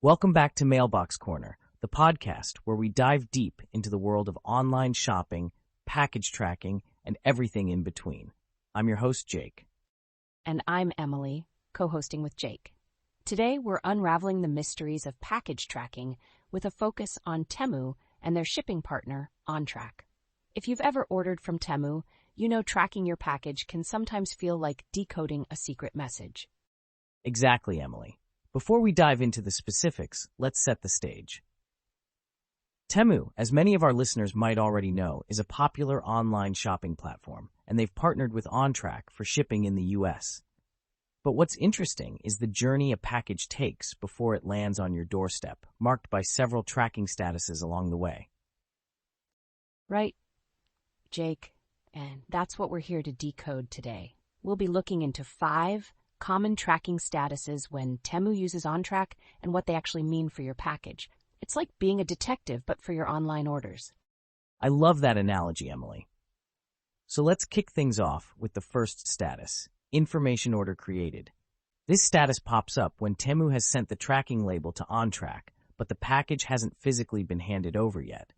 Welcome back to Mailbox Corner, the podcast where we dive deep into the world of online shopping, package tracking, and everything in between. I'm your host, Jake. And I'm Emily, co-hosting with Jake. Today, we're unraveling the mysteries of package tracking with a focus on Temu and their shipping partner, OnTrac. If you've ever ordered from Temu, you know tracking your package can sometimes feel like decoding a secret message. Exactly, Emily. Before we dive into the specifics, let's set the stage. Temu, as many of our listeners might already know, is a popular online shopping platform, and they've partnered with OnTrac for shipping in the US. But what's interesting is the journey a package takes before it lands on your doorstep, marked by several tracking statuses along the way. Right, Jake, and that's what we're here to decode today. We'll be looking into 5 common tracking statuses when Temu uses OnTrac and what they actually mean for your package. It's like being a detective, but for your online orders. I love that analogy, Emily. So let's kick things off with the first status, information order created. This status pops up when Temu has sent the tracking label to OnTrac, but the package hasn't physically been handed over yet.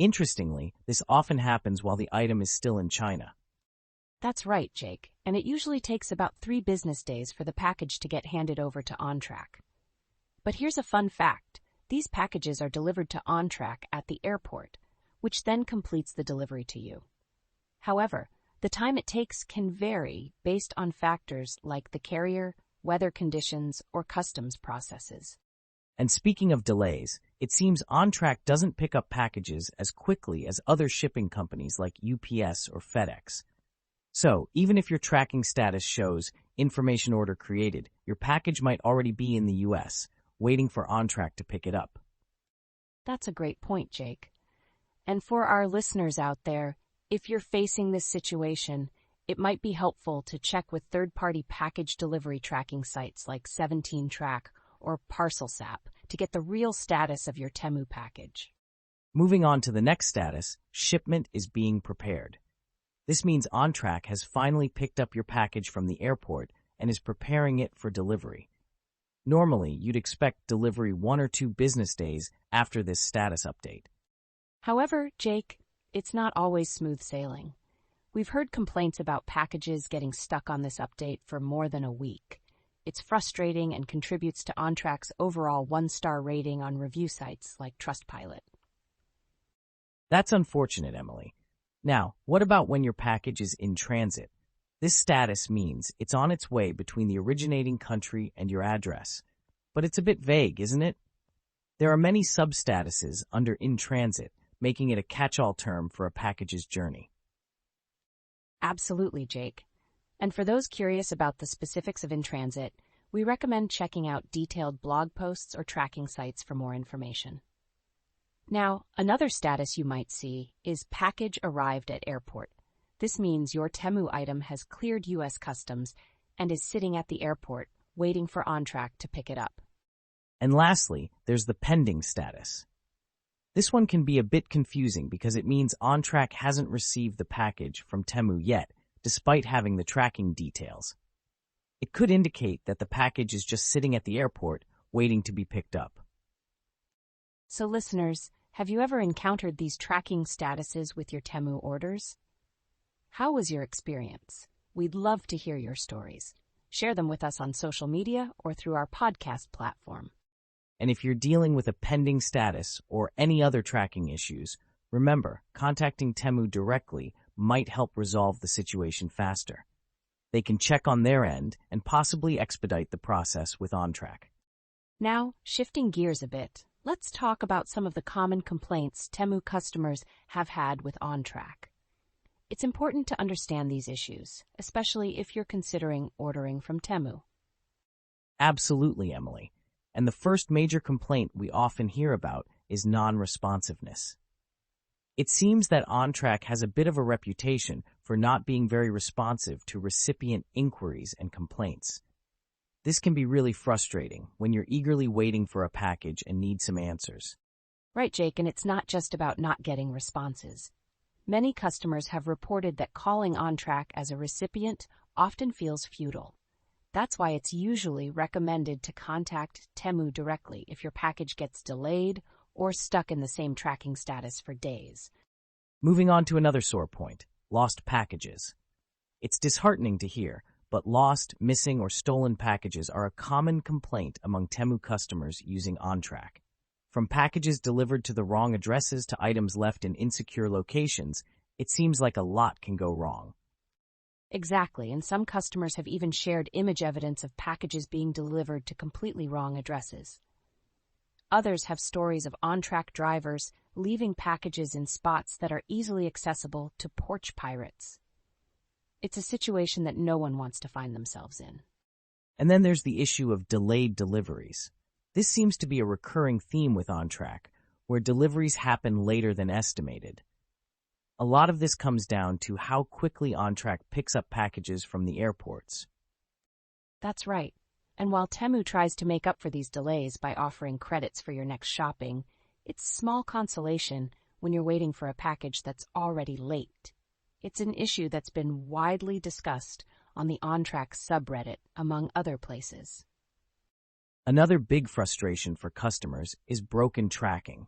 Interestingly, this often happens while the item is still in China. That's right, Jake, and it usually takes about 3 business days for the package to get handed over to OnTrac. But here's a fun fact. These packages are delivered to OnTrac at the airport, which then completes the delivery to you. However, the time it takes can vary based on factors like the carrier, weather conditions, or customs processes. And speaking of delays, it seems OnTrac doesn't pick up packages as quickly as other shipping companies like UPS or FedEx. So, even if your tracking status shows information order created, your package might already be in the US, waiting for OnTrac to pick it up. That's a great point, Jake. And for our listeners out there, if you're facing this situation, it might be helpful to check with third-party package delivery tracking sites like 17Track or ParcelSap to get the real status of your Temu package. Moving on to the next status, shipment is being prepared. This means OnTrac has finally picked up your package from the airport and is preparing it for delivery. Normally, you'd expect delivery 1 or 2 business days after this status update. However, Jake, it's not always smooth sailing. We've heard complaints about packages getting stuck on this update for more than a week. It's frustrating and contributes to OnTrac's overall 1-star rating on review sites like Trustpilot. That's unfortunate, Emily. Now, what about when your package is in transit? This status means it's on its way between the originating country and your address. But it's a bit vague, isn't it? There are many sub-statuses under in transit, making it a catch-all term for a package's journey. Absolutely, Jake. And for those curious about the specifics of in transit, we recommend checking out detailed blog posts or tracking sites for more information. Now, another status you might see is package arrived at airport. This means your Temu item has cleared U.S. customs and is sitting at the airport, waiting for OnTrac to pick it up. And lastly, there's the pending status. This one can be a bit confusing because it means OnTrac hasn't received the package from Temu yet, despite having the tracking details. It could indicate that the package is just sitting at the airport, waiting to be picked up. So listeners, have you ever encountered these tracking statuses with your Temu orders? How was your experience? We'd love to hear your stories. Share them with us on social media or through our podcast platform. And if you're dealing with a pending status or any other tracking issues, remember, contacting Temu directly might help resolve the situation faster. They can check on their end and possibly expedite the process with OnTrac. Now, shifting gears a bit, let's talk about some of the common complaints Temu customers have had with OnTrac. It's important to understand these issues, especially if you're considering ordering from Temu. Absolutely, Emily. And the first major complaint we often hear about is non-responsiveness. It seems that OnTrac has a bit of a reputation for not being very responsive to recipient inquiries and complaints. This can be really frustrating when you're eagerly waiting for a package and need some answers. Right, Jake, and it's not just about not getting responses. Many customers have reported that calling OnTrac as a recipient often feels futile. That's why it's usually recommended to contact Temu directly if your package gets delayed or stuck in the same tracking status for days. Moving on to another sore point, lost packages. It's disheartening to hear, but lost, missing, or stolen packages are a common complaint among Temu customers using OnTrac. From packages delivered to the wrong addresses to items left in insecure locations, it seems like a lot can go wrong. Exactly, and some customers have even shared image evidence of packages being delivered to completely wrong addresses. Others have stories of OnTrac drivers leaving packages in spots that are easily accessible to porch pirates. It's a situation that no one wants to find themselves in. And then there's the issue of delayed deliveries. This seems to be a recurring theme with OnTrac, where deliveries happen later than estimated. A lot of this comes down to how quickly OnTrac picks up packages from the airports. That's right. And while Temu tries to make up for these delays by offering credits for your next shopping, it's small consolation when you're waiting for a package that's already late. It's an issue that's been widely discussed on the OnTrac subreddit, among other places. Another big frustration for customers is broken tracking.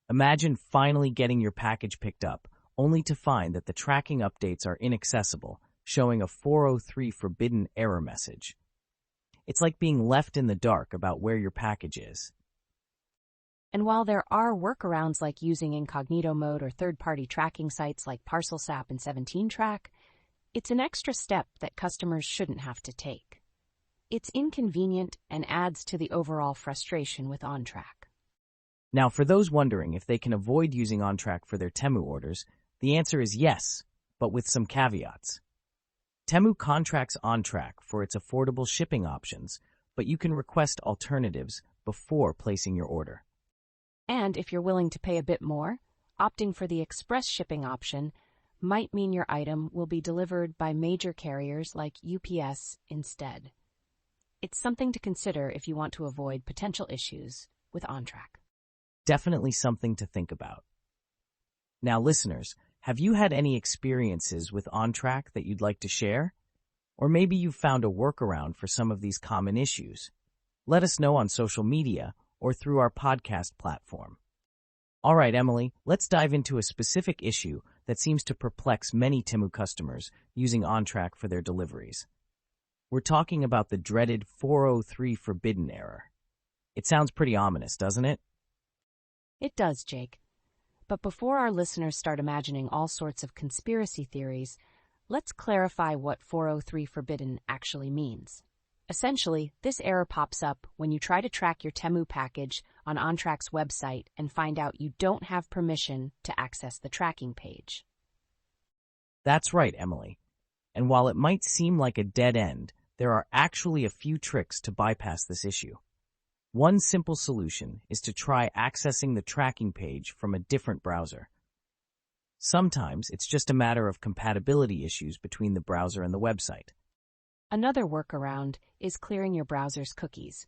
Imagine finally getting your package picked up, only to find that the tracking updates are inaccessible, showing a 403 forbidden error message. It's like being left in the dark about where your package is. And while there are workarounds like using incognito mode or third-party tracking sites like ParcelSap and 17Track, it's an extra step that customers shouldn't have to take. It's inconvenient and adds to the overall frustration with OnTrac. Now, for those wondering if they can avoid using OnTrac for their Temu orders, the answer is yes, but with some caveats. Temu contracts OnTrac for its affordable shipping options, but you can request alternatives before placing your order. And if you're willing to pay a bit more, opting for the express shipping option might mean your item will be delivered by major carriers like UPS instead. It's something to consider if you want to avoid potential issues with OnTrac. Definitely something to think about. Now, listeners, have you had any experiences with OnTrac that you'd like to share? Or maybe you've found a workaround for some of these common issues. Let us know on social media or through our podcast platform. All right, Emily, let's dive into a specific issue that seems to perplex many Temu customers using OnTrac for their deliveries. We're talking about the dreaded 403 forbidden error. It sounds pretty ominous, doesn't it? It does, Jake. But before our listeners start imagining all sorts of conspiracy theories, let's clarify what 403 forbidden actually means. Essentially, this error pops up when you try to track your Temu package on OnTrac's website and find out you don't have permission to access the tracking page. That's right, Emily. And while it might seem like a dead end, there are actually a few tricks to bypass this issue. One simple solution is to try accessing the tracking page from a different browser. Sometimes it's just a matter of compatibility issues between the browser and the website. Another workaround is clearing your browser's cookies.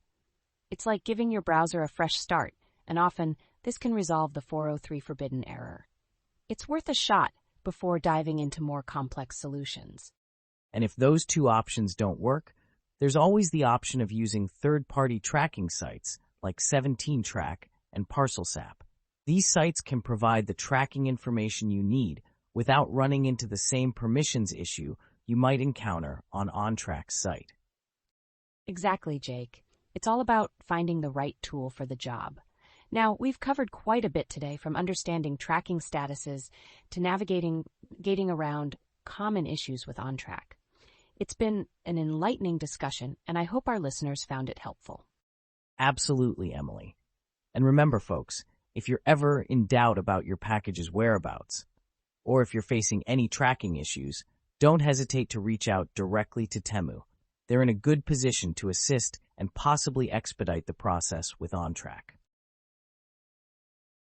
It's like giving your browser a fresh start, and often this can resolve the 403 forbidden error. It's worth a shot before diving into more complex solutions. And if those two options don't work, there's always the option of using third-party tracking sites like 17Track and ParcelSap. These sites can provide the tracking information you need without running into the same permissions issue you might encounter on OnTrac's site. Exactly, Jake. It's all about finding the right tool for the job. Now, we've covered quite a bit today, from understanding tracking statuses to navigating around common issues with OnTrac. It's been an enlightening discussion, and I hope our listeners found it helpful. Absolutely, Emily. And remember, folks, if you're ever in doubt about your package's whereabouts, or if you're facing any tracking issues, don't hesitate to reach out directly to Temu. They're in a good position to assist and possibly expedite the process with OnTrac.